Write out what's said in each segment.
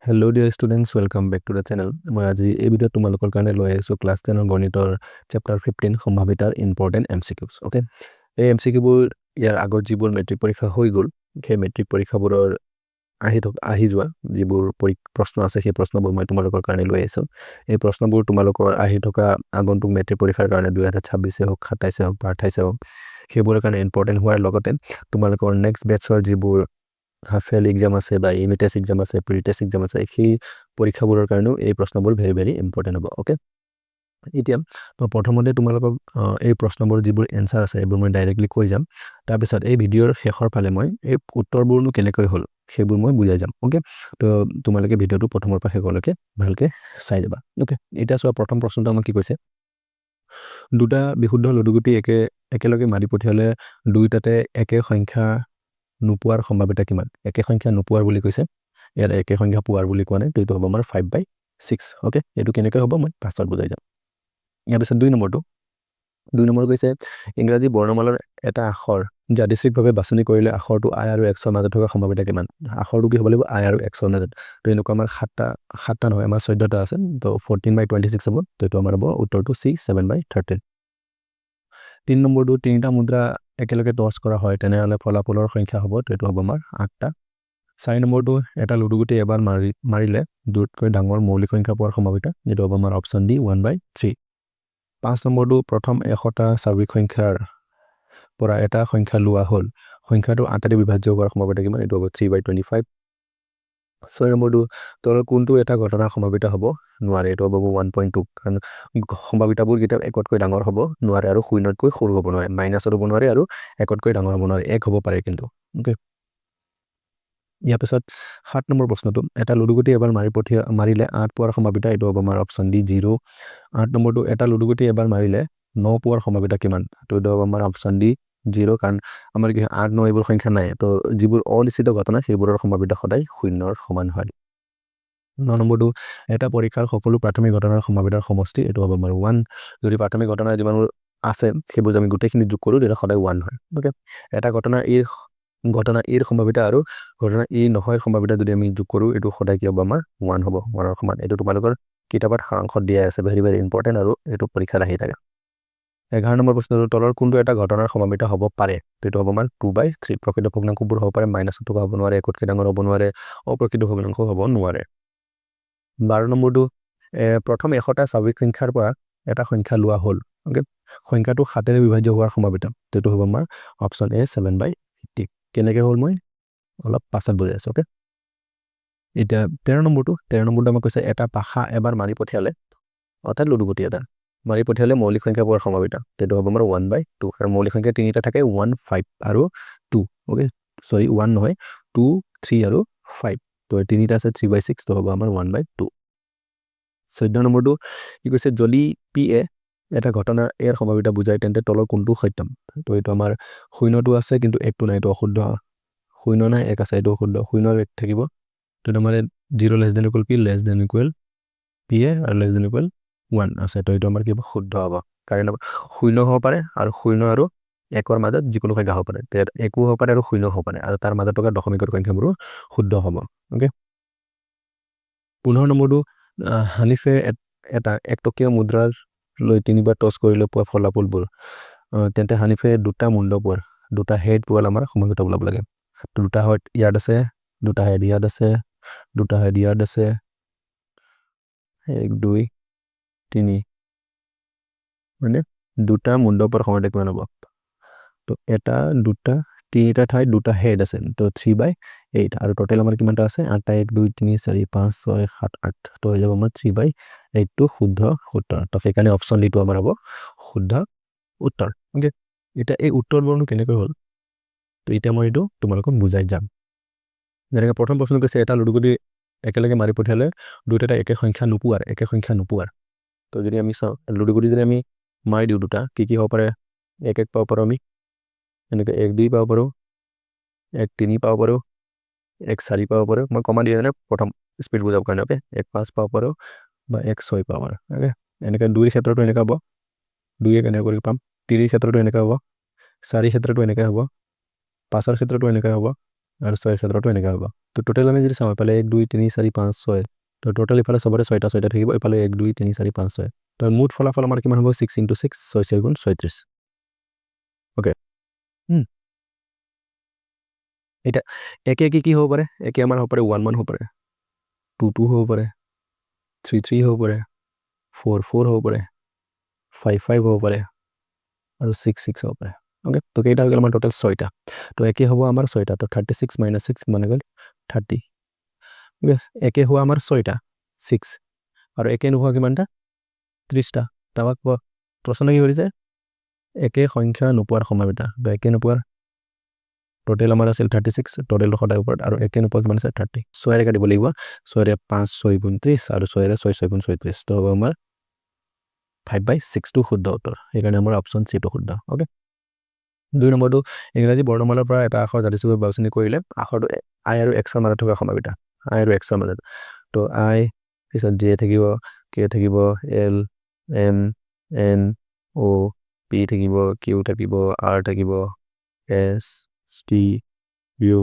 Hello dear students, welcome back to the channel. মই আজি এই ভিডিঅ'ত তোমালোকৰ কাৰণে লৈ আহিছোঁ ক্লাছ 10 ৰ গণিতৰ চেপ্টাৰ 15 সম্ভাৱিতাৰ ইম্পৰ্টেণ্ট MCQs. ওকে, এই MCQবোৰ ইয়াৰ আগৰ যিবোৰ মেট্ৰিক পৰীক্ষা হৈ গ'ল, সেই মেট্ৰিক পৰীক্ষাবোৰৰ আহি যোৱা যিবোৰ প্ৰশ্ন আছে সেই প্ৰশ্নবোৰ মই তোমালোকৰ কাৰণে লৈ আহিছোঁ. এই প্ৰশ্নবোৰ তোমালোকৰ আহি থকা আগন্তুক মেট্ৰিক পৰীক্ষাৰ কাৰণে 2026 হওক 27 হওক বা 28 হওক সেইবোৰৰ কাৰণে ইম্পৰ্টেণ্ট হোৱাৰ লগতে তোমালোকৰ নেক্সট বেটছৰ যিবোৰ হাফ ইয়াৰলি এক্সাম আছে বা ইউনিট টেষ্ট এক্সাম আছে, প্ৰি টেষ্ট এক্সাম আছে, সেই পৰীক্ষাবোৰৰ কাৰণেও এই প্ৰশ্নবোৰ ভেৰি ইম্পৰ্টেণ্ট হ'ব। ওকে, এতিয়া মই প্ৰথমতে তোমালোকক এই প্ৰশ্নবোৰ যিবোৰ এনচাৰ আছে এইবোৰ মই ডাইৰেক্টলি কৈ যাম। তাৰপিছত এই ভিডিঅ'ৰ শেষৰ ফালে মই এই উত্তৰবোৰনো কেনেকৈ হ'ল সেইবোৰ মই বুজাই যাম। ওকে, তো তোমালোকে ভিডিঅ'টো প্ৰথমৰ পৰা শেষলৈকে ভালকৈ চাই যাবা। ওকে, এতিয়া চোৱা প্ৰথম প্ৰশ্নটো আমাক কি কৈছে, দুটা বিশুদ্ধ লুডুগুটি একেলগে মাৰি পঠিয়ালে দুইটাতে একে সংখ্যা নোপোৱাৰ সম্ভাৱিতা কিমান? একে সংখ্যা নোপোৱাৰ বুলি কৈছে, ইয়াত একে সংখ্যা পোৱাৰ বুলি কোৱা নাই, তো এইটো হ'ব আমাৰ 5/6। ওকে, এইটো কেনেকৈ হ'ব মই পাছত বুজাই যাম। ইয়াৰ পিছত দুই নম্বৰ কৈছে ইংৰাজী বৰ্ণমালাৰ এটা আখৰ যাদৃচ্ছিকভাৱে বাছনি কৰিলে আখৰটো I আৰু X ৰ মাজত থকা সম্ভাৱিতা কিমান? আখৰটো কি হ'ব লাগিব? I আৰু X ৰ মাজত। তো এনেকুৱা আমাৰ সাতটা নহয়, আমাৰ 14টা আছে, তো 14/26 হ'ব। তো এইটো আমাৰ হ'ব উত্তৰটো C, 7/13। 3 নম্বৰটো তিনিটা মুদ্ৰা একেলগে টছ কৰা হয় তেনেহ'লে ফলাফলৰ সংখ্যা হ'ব, তো এইটো হ'ব আমাৰ 8টা। 4 নম্বৰটো এটা লুডুগুটি এবাৰ মাৰিলে দুটাতকৈ ডাঙৰ মৌলিক সংখ্যা পোৱাৰ সম্ভাৱিতা, যেটো হ'ব আমাৰ অপশ্যন D, 1/3। 5 নম্বৰটো প্ৰথম 100টা স্বাভাৱিক সংখ্যাৰ পৰা এটা সংখ্যা লোৱা হ'ল, সংখ্যাটো 8টাৰে বিভাজ্য হোৱাৰ সম্ভাৱিতা কিমান? এইটো হ'ব 3/25। 6 নম্বৰটো তলৰ কোনটো এটা ঘটনা সম্ভাৱিত হ'ব নোৱাৰে? এইটো হ'ব 1.2, কাৰণ সম্ভাৱিতাবোৰ কেতিয়াও একতকৈ ডাঙৰ হ'ব নোৱাৰে আৰু শূন্যতকৈ সৰু হ'ব নোৱাৰে, মাইনাছত হ'ব নোৱাৰে আৰু একতকৈ ডাঙৰ হ'ব নোৱাৰে, এক হ'ব পাৰে কিন্তু। ওকে, ইয়াৰ পিছত 7 নম্বৰ প্ৰশ্নটো এটা লুডুগুটি এবাৰ মাৰিলে 8 পোৱাৰ সম্ভাৱিতা, এইটো হ'ব আমাৰ অপশ্যন D, 0। 8 নম্বৰটো এটা লুডুগুটি এবাৰ মাৰিলে 9 পোৱাৰ সম্ভাৱিতা কিমান? তো এইটো হ'ব আমাৰ অপশ্যন D, 0, কাৰণ আমাৰ কি 8, 9 এইবোৰ সংখ্যা নাই, তো যিবোৰ অনিশ্চিত ঘটনা সেইবোৰৰ সম্ভাৱিতা সদায় শূন্যৰ সমান হয়। 9 নম্বৰটো এটা পৰীক্ষাৰ সকলো প্ৰাথমিক ঘটনাৰ সম্ভাৱিতাৰ সমষ্টি, এইটো হ'ব আমাৰ 1। যদি প্ৰাথমিক ঘটনা যিমানবোৰ আছে সেইবোৰ আমি গোটেইখিনি যোগ কৰোঁ তেতিয়া সদায় 1 হয়। ওকে, এটা ঘটনা এৰ সম্ভাৱিতা আৰু ঘটনা ই নহয় সম্ভাৱিতা যদি আমি যোগ কৰোঁ এইটো সদায় কি হ'ব আমাৰ 1 হ'ব, 1ৰ সমান। এইটো তোমালোকৰ কিতাপত সাৰাংশত দিয়া আছে, ভেৰি ইম্পৰ্টেণ্ট, আৰু এইটো পৰীক্ষাত আহি থাকে। 11 নম্বৰ প্ৰশ্নটো তলৰ কোনটো এটা ঘটনাৰ সম্ভাৱিতা হ'ব পাৰে? তো এইটো হ'ব আমাৰ 2/3। প্ৰকৃত ভগ্নাংশবোৰ হ'ব পাৰে, মাইনাছত থকা হ'ব নোৱাৰে, একতকৈ ডাঙৰ হ'ব নোৱাৰে, অপ্ৰকৃত ভগ্নাংশ হ'ব নোৱাৰে। 12 নম্বৰটো প্ৰথম 100টা স্বাভাৱিক সংখ্যাৰ পৰা এটা সংখ্যা লোৱা হ'ল, ওকে, সংখ্যাটো 7ৰে বিভাজ্য হোৱাৰ সম্ভাৱিতা, তো এইটো হ'ব আমাৰ অপশ্যন A, 7/50। কেনেকৈ হ'ল মই অলপ পাছত বুজাই আছোঁ। ওকে, এতিয়া 13 নম্বৰটো আমাক কৈছে এটা পাশা এবাৰ মাৰি পঠিয়ালে, অৰ্থাৎ লুডুগুটি এটা মাৰি পঠিয়ালে মৌলিক সংখ্যা পোৱাৰ সম্ভাৱিতা, সেইটো হ'ব আমাৰ 1/2, আৰু মৌলিক সংখ্যা তিনিটা থাকে, 1, 5 আৰু 2। ওকে, চৰি 1 নহয়, 2, 3 আৰু 5, তো তিনিটা আছে 3/6, তো হ'ব আমাৰ 1/2। 14 নম্বৰটো কি কৈছে যদি P এ এটা ঘটনা এৰ সম্ভাৱিতা বুজায় তেন্তে তলৰ কোনটো সত্যম? তো এইটো আমাৰ শূন্যটো আছে কিন্তু একটো নাই, এইটো অশুদ্ধ। শূন্য নাই, এক আছে, এইটো অশুদ্ধ। শূন্য এক থাকিব, তো আমাৰ 0 <= P, P এ আৰু <= 1 আছে, তো এইটো আমাৰ কি হ'ব? শুদ্ধ হ'ব, কাৰণ শূন্য হ'ব পাৰে আৰু শূন্য আৰু একৰ মাজত যিকোনো সংখ্যা হ'ব পাৰে, একো হ'ব পাৰে আৰু শূন্য হ'ব পাৰে, আৰু তাৰ মাজত থকা দশমিকৰ সংখ্যাবোৰো শুদ্ধ হ'ব। ওকে, 15 নম্বৰটো হানিফে এটা একটকীয়া মুদ্ৰাৰ লৈ 3বাৰ টছ কৰিলে পোৱা ফলাফলবোৰ, তেন্তে হানিফে দুটা মুণ্ড পোৱাৰ, দুটা হেড পোৱাৰ আমাৰ সম্ভাৱিতা ওলাব লাগে। দুটা হেড ইয়াত আছে, দুটা হেড ইয়াত আছে, দুটা হেড ইয়াত আছে, 1, 2, 3, মানে দুটা মুণ্ড পোৱাৰ সম্ভাৱিতা কিমান হ'ব? তো এটা, দুটা, তিনিটা ঠাইত দুটা হেড আছে, তো 3/8, আৰু টোটেল আমাৰ কিমানটা আছে? 8টা, 1, 2, 3, 4, 5, 6, 7, 8, তো হৈ যাব আমাৰ 3/8 টো শুদ্ধ উত্তৰ। তো সেইকাৰণে অপশ্যন D টো আমাৰ হ'ব শুদ্ধ উত্তৰ। ওকে, এতিয়া এই উত্তৰবোৰনো কেনেকৈ হ'ল, তো এতিয়া মই এইটো তোমালোকক বুজাই যাম। যেনেকৈ প্ৰথম প্ৰশ্ন কৈছে এটা লুডুগুটি একেলগে মাৰি পঠিয়ালে দুটাটা একে সংখ্যা নোপোৱাৰ, তো যদি আমি চাওঁ লুডুগুটি যদি আমি মাৰি দিওঁ দুটা, কি হ'ব পাৰে? 1, 1 পাব পাৰোঁ আমি, এনেকৈ 1, 2 পাব পাৰোঁ, 1, 3 পাব পাৰোঁ, 1, 4 পাব পাৰোঁ। মই কমা দিয়া নাই প্ৰথম স্পীড বুজাবৰ কাৰণে। ওকে, 1, 5 পাব পাৰোঁ বা 1, 6 পাব পাৰোঁ। ওকে, এনেকৈ 2ৰ ক্ষেত্ৰতো এনেকৈ হ'ব, 2 কেনেকৈ কৰি পাম, 3ৰ ক্ষেত্ৰতো এনেকৈ হ'ব, 4ৰ ক্ষেত্ৰতো এনেকৈ হ'ব, 5ৰ ক্ষেত্ৰতো এনেকৈ হ'ব, আৰু 6ৰ ক্ষেত্ৰতো এনেকৈ হ'ব। তো টোটেল আমি যদি চাওঁ এফালে 1 2 3 4 5 6 তো টোটেল ইফালে সবৰে 6টা 6টা থাকিব এফালে 1 2 3 4 5 6 তো মুঠ ফলাফল আমাৰ কিমান হ'ব 6 * 6 6 6 গুণ 36 ওকে এটা একে একে কি হ'ব পাৰে একে আমাৰ হ'ব পাৰে 1 1 হ'ব পাৰে 2 2 হ'ব পাৰে 3 3 হ'ব পাৰে 4 4 হ'ব পাৰে 5 5 হ'ব পাৰে আৰু 6 6 হ'ব পাৰে ওকে তো কেইটা হৈ গ'ল আমাৰ টোটেল 6টা তো একে হ'ব আমাৰ 6টা তো 36 - 6 মানে গ'ল 30 ওকে একে হোৱা আমাৰ 6টা 6 আৰু একে নোহোৱা কিমানটা 30টা তাক প্ৰশ্ন কি কৰিছে একে সংখ্যা নোপোৱাৰ সম্ভাৱিতা বা একে নোপোৱাৰ টোটেল আমাৰ আছিল 36 টোটেল সদায় ওপৰত আৰু একে নোপোৱা কিমান আছে 30 6 ৰে কাটিব লাগিব 6 ৰে 5 6 গুণ 30 আৰু 6 ৰে 6 6 গুণ 36 তো হ'ব আমাৰ 5/6 টো শুদ্ধ উত্তৰ সেইকাৰণে আমাৰ অপচন সি টো শুদ্ধ ওকে 2 নম্বৰটো ইংৰাজী বৰ্ণমালাৰ পৰা এটা আখৰ জাতিস্বৰূপে বাছনি কৰিলে আখৰটো আই আৰু এক্সৰ মাজত থকা সম্ভাৱিতা আই আৰু এক্সৰ মাজত তো আই পিছত জে থাকিব কে থাকিব L M N O P থাকিব কিউ থাকিব আৰ থাকিব এস টি ইউ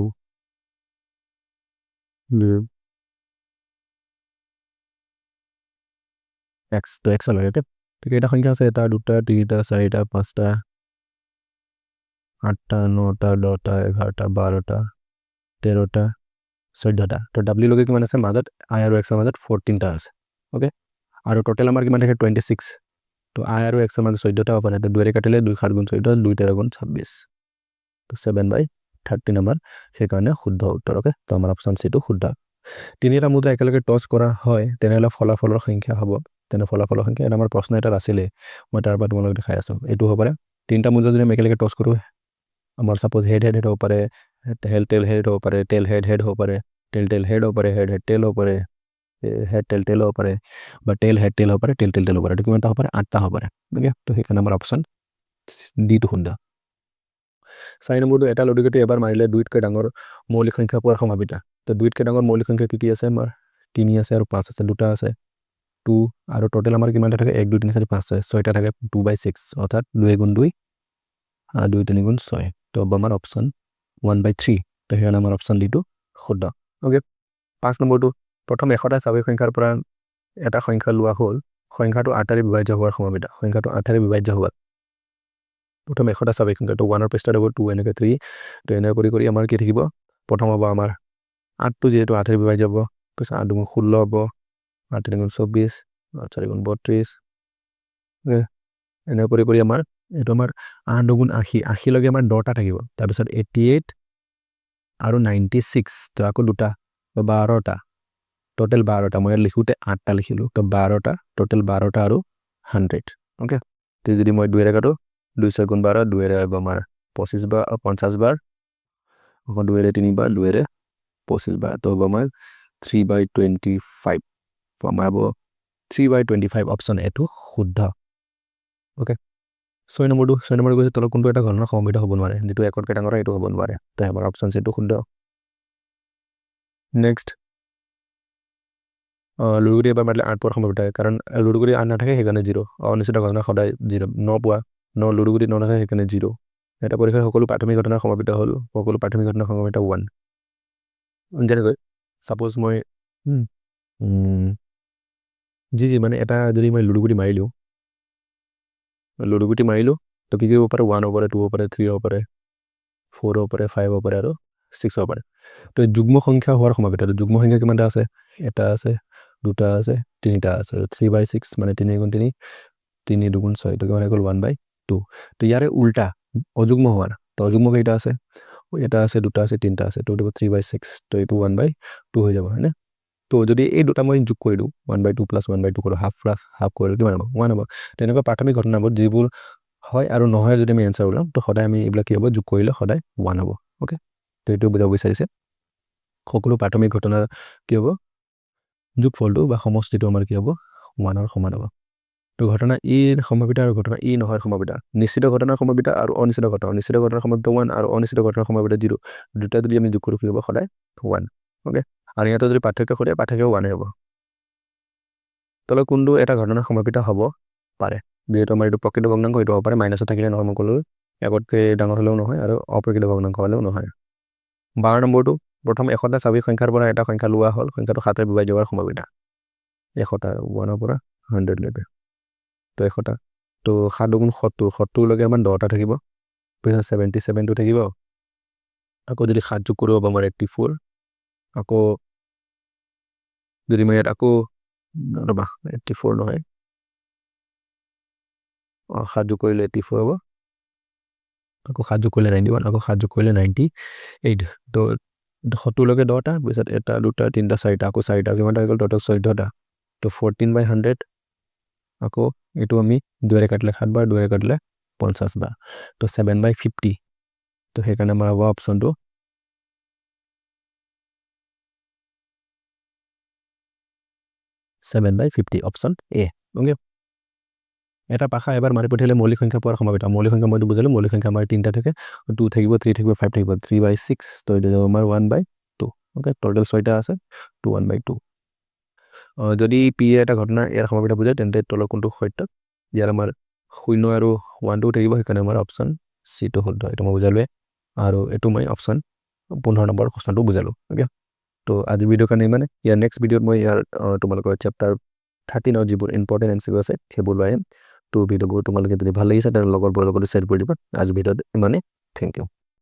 এক্স তো এক্স লাগে তো কেইটা সংখ্যা আছে এটা দুটা তিনিটা চাৰিটা পাঁচটা 8টা 9টা 10টা 11টা 12টা 13টা 14টা তো ডাব্লিউ লগে কিমান আছে মাজত আই আৰু এক্সৰ মাজত 14টা আছে ওকে আৰু টোটেল আমাৰ কিমান থাকে 26 তো আই আৰু এক্সৰ মাজত 14টা হ'ব পাৰে তো 2 ৰে কাটিলে 2 7 গুণ 14 2 13 গুণ 26 তো 7/13 নম্বৰ সেইকাৰণে শুদ্ধ উত্তৰ ওকে তো আমাৰ অপচন সি টো শুদ্ধ তিনিটা মুদ্ৰা একেলগে টছ কৰা হয় তেনেহ'লে ফলাফলৰ সংখ্যা হ'ব তেনে ফলাফলৰ সংখ্যা এটা আমাৰ প্ৰশ্ন এটা আছিলে মই তাৰ পৰা তোমালোকক দেখাই আছো এইটো হ'ব পাৰে তিনিটা মুদ্ৰা যদি আমি একেলগে টছ কৰো আমাৰ সাপোজ হেড হেড হ'ব পাৰে টেল টেল হেড হ'ব পাৰে টেল হেড হেড হ'ব পাৰে টেল টেল হেড হ'ব পাৰে হেড হেড টেল হ'ব পাৰে হেড টেল টেল হ'ব পাৰে বা টেল হেড টেল হ'ব পাৰে টেল টেল টেল হ'ব পাৰে তো কিমানটা হ'ব পাৰে 8টা হ'ব পাৰে ওকে তো সেইকাৰণে আমাৰ অপচন ডি টো শুদ্ধ 4 নম্বৰটো এটা লডিকেটো এবাৰ মাৰিলে দুইতকৈ ডাঙৰ মৌলিক সংখ্যা পোৱাৰ সম্ভাৱিতা তো দুইতকৈ ডাঙৰ মৌলিক সংখ্যা কি আছে আমাৰ 3 আছে আৰু 5 আছে দুটা আছে 2 আৰু টোটেল আমাৰ কিমানটা থাকে 1 2 3 4 5 6 6টা থাকে 2/6 অৰ্থাৎ 2 গুণ 2 2 3 গুণ 6 তো আমাৰ অপচন 1/3 তো সেইকাৰণে আমাৰ অপচন ডি টো শুদ্ধ ওকে 5 নম্বৰটো প্ৰথম 100টা স্বাভাৱিক সংখ্যাৰ পৰা এটা সংখ্যা লোৱা হ'ল সংখ্যাটো 8টাৰে বিভাজ্য হোৱাৰ সম্ভাৱিতা সংখ্যাটো 8টাৰে বিভাজ্য হোৱাৰ প্ৰথম 100টা স্বাভাৱিক সংখ্যা তো 1ৰ পৃষ্ঠাত হ'ব 2 এনেকৈ 3 তো এনে কৰি আমাৰ কি থাকিব প্ৰথম হ'ব আমাৰ 8টো যেহেতু 8ৰে বিভাজ্য হ'ব পিছত 8 গুণ 16 হ'ব 8 3 গুণ 24 8 4 গুণ 32 এনে কৰি আমাৰ এটো আমাৰ 8 গুণ 80 80 লগে আমাৰ 10টা থাকিব তাৰ পিছত 88 আৰু 96 তো আকৌ দুটা 12টা টোটেল 12টা মই লিখোতে 8টা লিখিলো তো 12টা টোটেল 12টা আৰু 100 ওকে তো যদি মই 2 ৰে কাটো 2 6 গুণ 12 2 ৰে হ'ব আমাৰ 25 বাৰ 50 বাৰ 2 ৰে 3 বাৰ 2 ৰে 25 বাৰ তো হ'ব আমাৰ 3/25 তো আমাৰ হ'ব 3/25 অপচন এ টো শুদ্ধ ওকে 6 নম্বৰটো কৈছে তলত কোনটো এটা ঘটনা সম্ভাৱিত হ'ব নোৱাৰে যেটো একতকৈ ডাঙৰ এটো হ'ব নোৱাৰে তো আমাৰ অপচন সি টো শুদ্ধ নেক্সট লুডুগুটি এবাৰ মাৰিলে 8 পোৱাৰ সম্ভাৱিতা কাৰণ লুডুগুটি 8 নাথাকে সেইকাৰণে 0 অনিশ্চিত ঘটনা সদায় 0 9 পোৱা 9 লুডুগুটি 9 নাথাকে সেইকাৰণে 0 এটা পৰীক্ষাৰ সকলো প্ৰাথমিক ঘটনাৰ সম্ভাৱিত হ'ল সকলো প্ৰাথমিক ঘটনাৰ সম্ভাৱিত 1 যেনেকৈ সাপোজ মই জি মানে এটা যদি মই লুডুগুটি মাৰিলো তো কি হ'ব পাৰে 1 হ'ব পাৰে 2 হ'ব পাৰে 3 হ'ব পাৰে 4 হ'ব পাৰে 5 হ'ব পাৰে আৰু 6 হ'ব পাৰে তো যুগ্ম সংখ্যা হোৱাৰ সম্ভাৱিতা যুগ্ম সংখ্যা কিমানটা আছে এটা আছে দুটা আছে তিনিটা আছে 3/6 মানে 3 গুণ 3 3 2 গুণ 6 তো কিমান হৈ গ'ল 1/2 তো ইয়াৰে উল্টা অযুগ্ম হোৱাৰ তো অযুগ্ম কেইটা আছে এটা আছে দুটা আছে তিনিটা আছে তো 3/6 তো এইটো 1/2 হৈ যাব হয়নে তো যদি এই দুটা মই যোগ কৰি দিওঁ 1/2 + 1/2 কৰোঁ হাফ কৰিলে কিমান হ'ব 1 হ'ব তেনেকুৱা প্ৰাথমিক ঘটনাবোৰ যিবোৰ হয় আৰু নহয় যদি আমি এনসাৰ ওলাম তো সদায় আমি এইবিলাক কি হ'ব যোগ কৰিলে সদায় 1 হ'ব ওকে তো এইটো বুজাব বিচাৰিছে সকলো প্ৰাথমিক ঘটনা কি হ'ব যোগফলটো বা সমষ্টিটো আমাৰ কি হ'ব 1ৰ সমান হ'ব তো ঘটনা ই সম্ভাৱিতা আৰু ঘটনা ই নহয় সম্ভাৱিতা নিশ্চিত ঘটনাৰ সম্ভাৱিতা আৰু অনিশ্চিত ঘটনাৰ সম্ভাৱিতা 1 আৰু অনিশ্চিত ঘটনাৰ সম্ভাৱিতা 0 দুটা যদি আমি যোগ কৰোঁ কি হ'ব সদায় 1 ওকে আৰু ইয়াতে যদি পাৰ্থক্য কৰে পাৰ্থক্য 1 হ'ব তলে কোনটো এটা ঘটনাৰ সম্ভাৱিতা হ'ব পাৰে যেহেতু আমাৰ এইটো প্ৰকৃত ভগ্নাংক এইটো হ'ব পাৰে মাইনাছত থাকিলে নহয় মই ক'লো একতকৈ ডাঙৰ হ'লেও নহয় আৰু অপ্ৰকৃত ভগ্নাংক হ'লেও নহয় 12 নম্বৰটো প্ৰথম 100টা স্বাভাৱিক সংখ্যাৰ পৰা এটা সংখ্যা লোৱা হ'ল সংখ্যাটো 7ৰে বিভাজ্য হোৱাৰ সম্ভাৱনা 100টা 1ৰ পৰা 100 লৈকে তো 100টা তো 7 গুণ 70 70 লৈকে আমাৰ 10টা থাকিব পিছত 77 টো থাকিব আকৌ যদি 7 যোগ কৰিব পাম 84 আকৌ যদি মই ইয়াত আকৌ ৰবা 84 নহয় 7 যোগ কৰিলে 84 হ'ব আকৌ 7 যোগ কৰিলে 91 আকৌ 7 যোগ কৰিলে 98 তো 70 লৈকে 10টা পিছত 1টা 2টা 3টা 4টা আকৌ 4টা কিমানটা হৈ গ'ল টোটেল 14টা তো 14/100 আকৌ এইটো আমি 2ৰে কাটিলে 7 বাৰ 2ৰে কাটিলে 50 বাৰ তো 7/50 তো সেইকাৰণে আমাৰ হ'ব অপচনটো 7/50 অপচন এ ওকে এটা পাখা এবাৰ মাৰি পঠিয়ালে মৌলিক সংখ্যা পোৱাৰ সম্ভাৱনা মৌলিক সংখ্যা মইতো বুজালো মৌলিক সংখ্যা আমাৰ 3টা থাকে 2 থাকিব 3 থাকিব 5 থাকিব 3/6 তো এইটো যাব আমাৰ 1/2 ওকে টোটেল 6টা আছে 2 1/2 যদি পি এটা ঘটনা ইয়াৰ সম্ভাৱনা বুজায় তেন্তে তলৰ কোনটো সত্য ইয়াৰ আমাৰ 0 আৰু 1 2 থাকিব সেইকাৰণে আমাৰ অপচন সি টো শুদ্ধ এটা মই বুজালোৱে আৰু এটো মই অপচন 15 নম্বৰ কোৱেশ্চনটো বুজালো ওকে তো আজি ভিডিঅ কাৰণে মানে ইয়াৰ নেক্সট ভিডিঅত মই ইয়াৰ তোমালোকৰ চেপ্টাৰ 13 যিবোৰ ইম্পৰ্টেন্ট এমচিকিউ আছে সেইবোৰ লৈ আহিম তো ভিডিঅ'বোৰ তোমালোকে যদি ভাল লাগিছে তেনে লগৰবোৰৰ লগত শ্বেয়াৰ কৰি দিবা আজি ভিডিঅ'ত ইমানে থ্যাংক ইউ